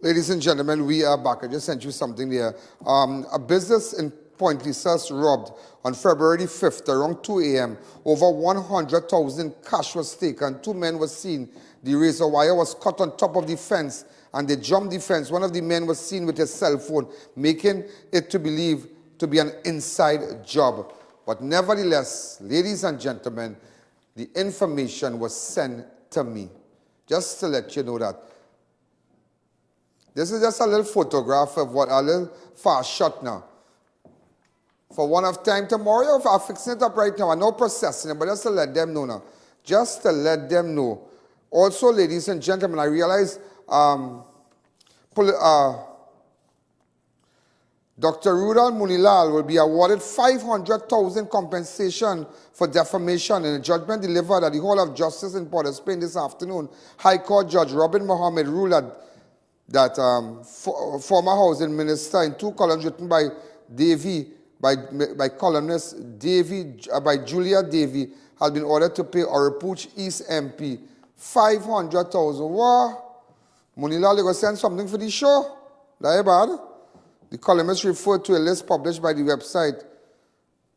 Ladies and gentlemen, we are back. I just sent you something there. A business in Point Lisa robbed on February 5th around 2 a.m. Over 100,000 cash was taken. 2 men were seen. The razor wire was cut on top of the fence and they jumped the fence. One of the men was seen with his cell phone, making it to believe to be an inside job. But nevertheless, ladies and gentlemen, the information was sent to me. Just to let you know that. This is just a little photograph of what a little fast shot now. For one of time tomorrow, I'm fixing it up right now. I'm not processing it, but just to let them know now. Just to let them know. Also, ladies and gentlemen, I realize Dr. Rudal Munilal will be awarded 500,000 compensation for defamation in a judgment delivered at the Hall of Justice in Port of Spain this afternoon. High Court Judge Robin Mohammed ruled that former housing minister in 2 columns written by columnist by Julia Davy has been ordered to pay Orapooch East MP 500,000. What? Munilal, you going to send something for the show? That ain't bad. The columnist referred to a list published by the website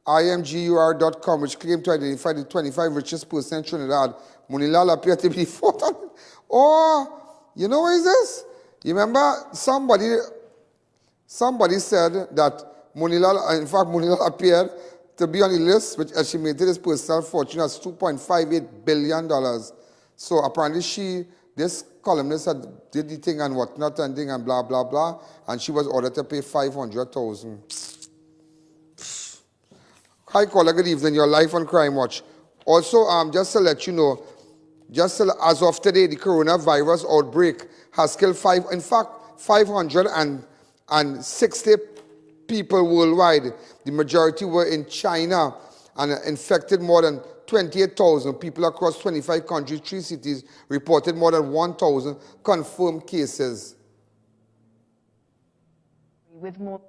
imgur.com, which claimed to identify the 25 richest person in Trinidad. Munilal appeared to be the 4th. Oh, you know what is this? You remember somebody said that Munilal, in fact, Munilal appeared to be on the list, which estimated his personal fortune as $2.58 billion. So apparently this columnist did the thing and whatnot and thing and blah, blah, blah, and she was ordered to pay 500,000. Hi, caller, good evening. Your life on Crime Watch. Also, just to let you know, as of today, the coronavirus outbreak has killed 560 people worldwide. The majority were in China and infected more than 28,000 people across 25 countries, 3 cities reported more than 1,000 confirmed cases. With more,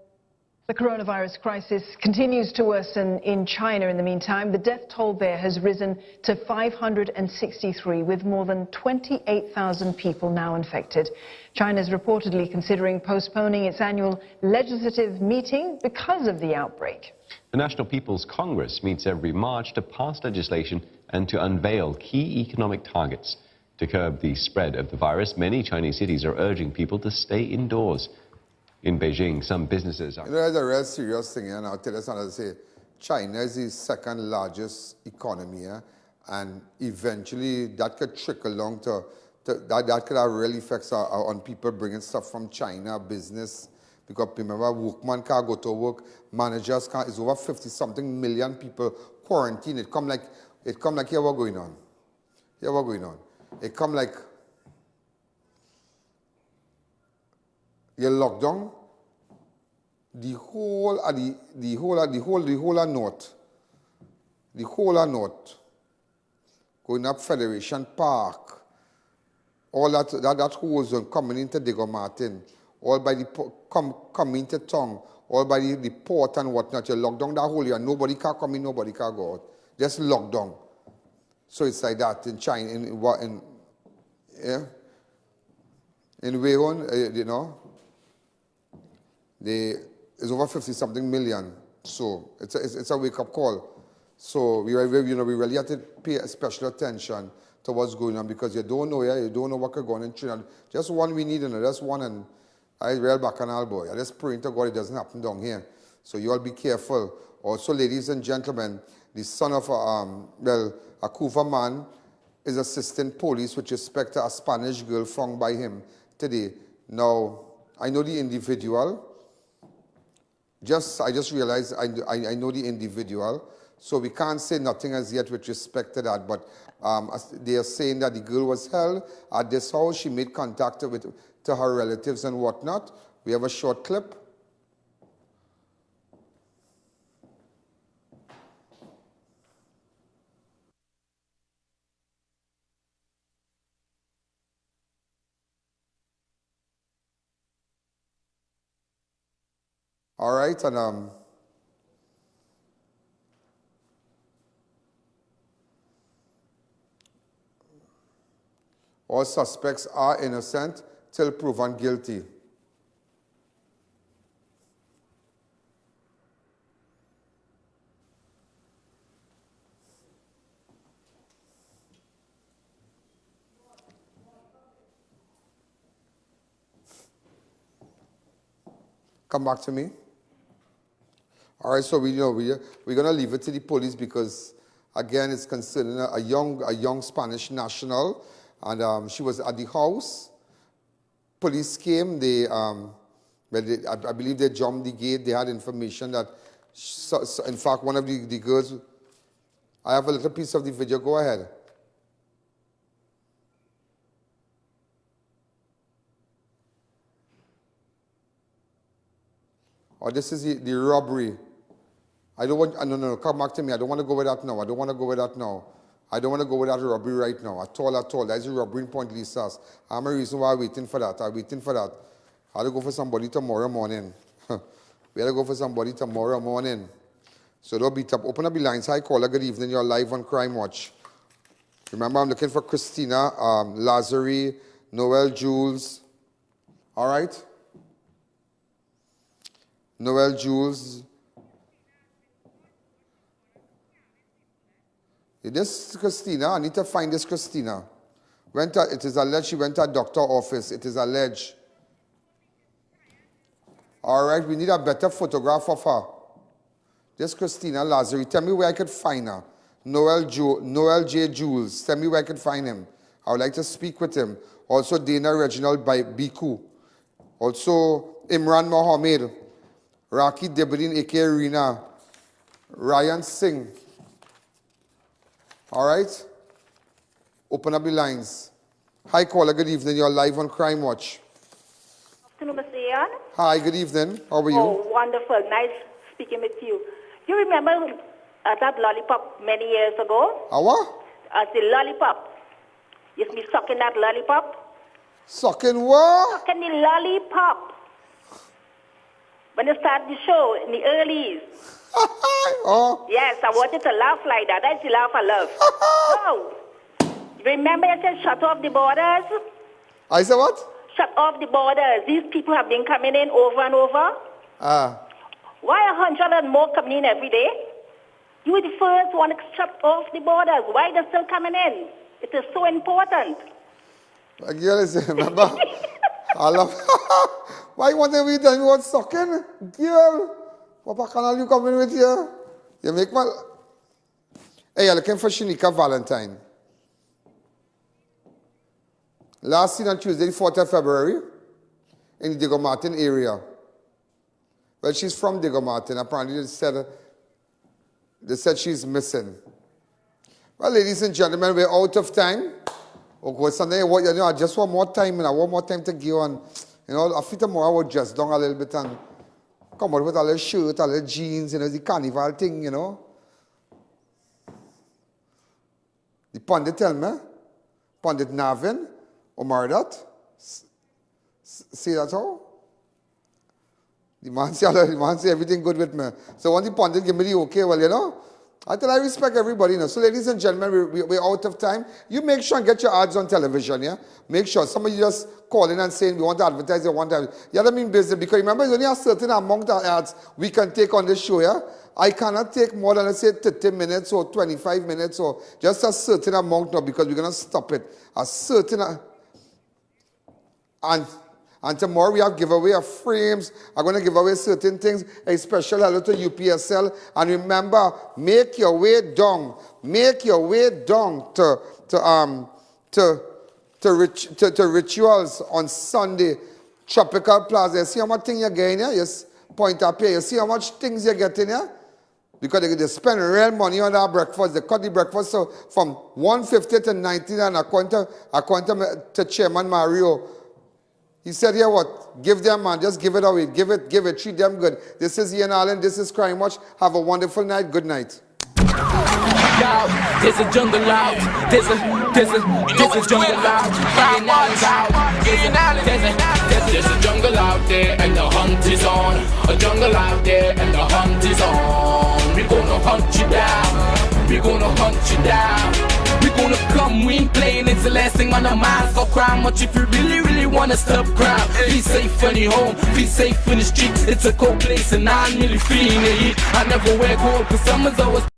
the coronavirus crisis continues to worsen in China. In the meantime, the death toll there has risen to 563, with more than 28,000 people now infected. China is reportedly considering postponing its annual legislative meeting because of the outbreak. The National People's Congress meets every March to pass legislation and to unveil key economic targets. To curb the spread of the virus, many Chinese cities are urging people to stay indoors. In Beijing, some businesses are... You know, that's a real serious thing, and I'll tell you something to say. China is the 2nd largest economy, and eventually that could trickle along to that could have real effects on people bringing stuff from China, business. Because remember, workman can't go to work, managers can't. It's over 50-something million people quarantined. It come like here what going on. Here what going on. It come like you lock down the whole of north, going up Federation Park, all that whole zone coming into Diego Martin, all by the coming into town, all by the port and whatnot. You lock down that whole area. Nobody can come in, nobody can go out. Just lock down. So it's like that in China, in Wuhan, you know, it's over 50-something million. So it's a wake-up call. So we really have to pay special attention to what's going on, because you don't know, you don't know what could go on in Trinidad. Just one we need, just one, and I real bacchanal boy. I just praying to God it doesn't happen down here. So you all be careful. Also, ladies and gentlemen, the son of a Kufa man is assistant police with respect to a Spanish girl found by him today. Now, I know the individual. I just realized I know the individual. So we can't say nothing as yet with respect to that, but they are saying that the girl was held at this house. She made contact to her relatives and whatnot. We have a short clip. All right, and all suspects are innocent till proven guilty. Come back to me. All right, so we're gonna leave it to the police because, again, it's concerning a young Spanish national, and she was at the house. Police came. I believe they jumped the gate. They had information that, in fact, one of the girls. I have a little piece of the video. Go ahead. Oh, this is the robbery. I don't want, no, come back to me. I don't want to go with that now. I don't want to go with that now. I don't want to go with that robbery right now. At all. That's a robbery in Point Lisas. I'm a reason why I'm waiting for that. I'm waiting for that. I have to go for somebody tomorrow morning. We have to go for somebody tomorrow morning. So don't beat up. Open up the lines. Hi, caller. Good evening. You're live on Crime Watch. Remember, I'm looking for Christina, Lazari, Noel, Jules. All right? Noel, Jules. This Christina, I need to find this Christina. It is alleged she went to a doctor's office. It is alleged. All right, we need a better photograph of her. This Christina Lazari. Tell me where I could find her. Noel J. Jules. Tell me where I could find him. I would like to speak with him. Also, Dana Reginald Biku. Also, Imran Mohammed. Raki Debrin A.K. Rina. Ryan Singh. All right? Open up the lines. Hi, caller. Good evening. You're live on Crime Watch. Afternoon, Mr. I.A.N. Hi, good evening. How are you? Oh, wonderful. Nice speaking with you. You remember that lollipop many years ago? What? The lollipop. You used to be sucking that lollipop. Sucking what? Sucking the lollipop. When you started the show in the earlies. Oh. Yes, I wanted to laugh like that. That's the laugh I love. Oh. Remember I said shut off the borders? I said what? Shut off the borders. These people have been coming in over and over. Why 100 and more coming in every day? You were the first one to shut off the borders. Why they're still coming in? It is so important. Girl, remember? I love. Why want to be done with sucking? Girl, what canal you coming with here? You make my. Hey, you're looking for Shanika Valentine. Last seen on Tuesday, the 4th of February, in the Diego Martin area. Well, she's from Diego Martin. Apparently, they said she's missing. Well, ladies and gentlemen, we're out of time. Okay, Sunday, I just want more time, and I want more time to give on. I feel tomorrow I will dress down a little bit and come out with a little shirt, a little jeans, the carnival thing, The pundit tell me, Pundit Navin, Omar that. See that how? The man say everything good with me. So when the pundit give me the okay, well, I tell I respect everybody. So ladies and gentlemen, we're out of time. You make sure and get your ads on television, yeah? Make sure. Some of you just call in and saying, we want to advertise, we want to. You have to mean business. Because remember, there's only a certain amount of ads we can take on this show, yeah? I cannot take more than, let's say, 30 minutes or 25 minutes or just a certain amount now because we're going to stop it. A certain... And tomorrow we have giveaway of frames. I'm going to give away certain things. A special hello to UPSL. And remember, make your way down. Make your way down to Rituals on Sunday. Tropical Plaza. You see how much things you're getting here? Yes, point up here. You see how much things you're getting here? Because they spend real money on that breakfast. They cut the breakfast so from $150 to $19. And according to Chairman Mario, he said, here what? Give them, man. Just give it away. Give it. Treat them good. This is I.A.N. Alleyne. This is Crime Watch. Have a wonderful night. Good night. There's a jungle out. There's a jungle out. There's a jungle out there and the hunt is on. A jungle out there and the hunt is on. We're gonna hunt you down. We're gonna hunt you down. We're gonna come, we ain't playing, it's the last thing on our minds. So crime much if you really wanna stop crime. Be safe in your home, be safe in the streets. It's a cold place and I'm really feeling the heat. I never wear gold cause summer's always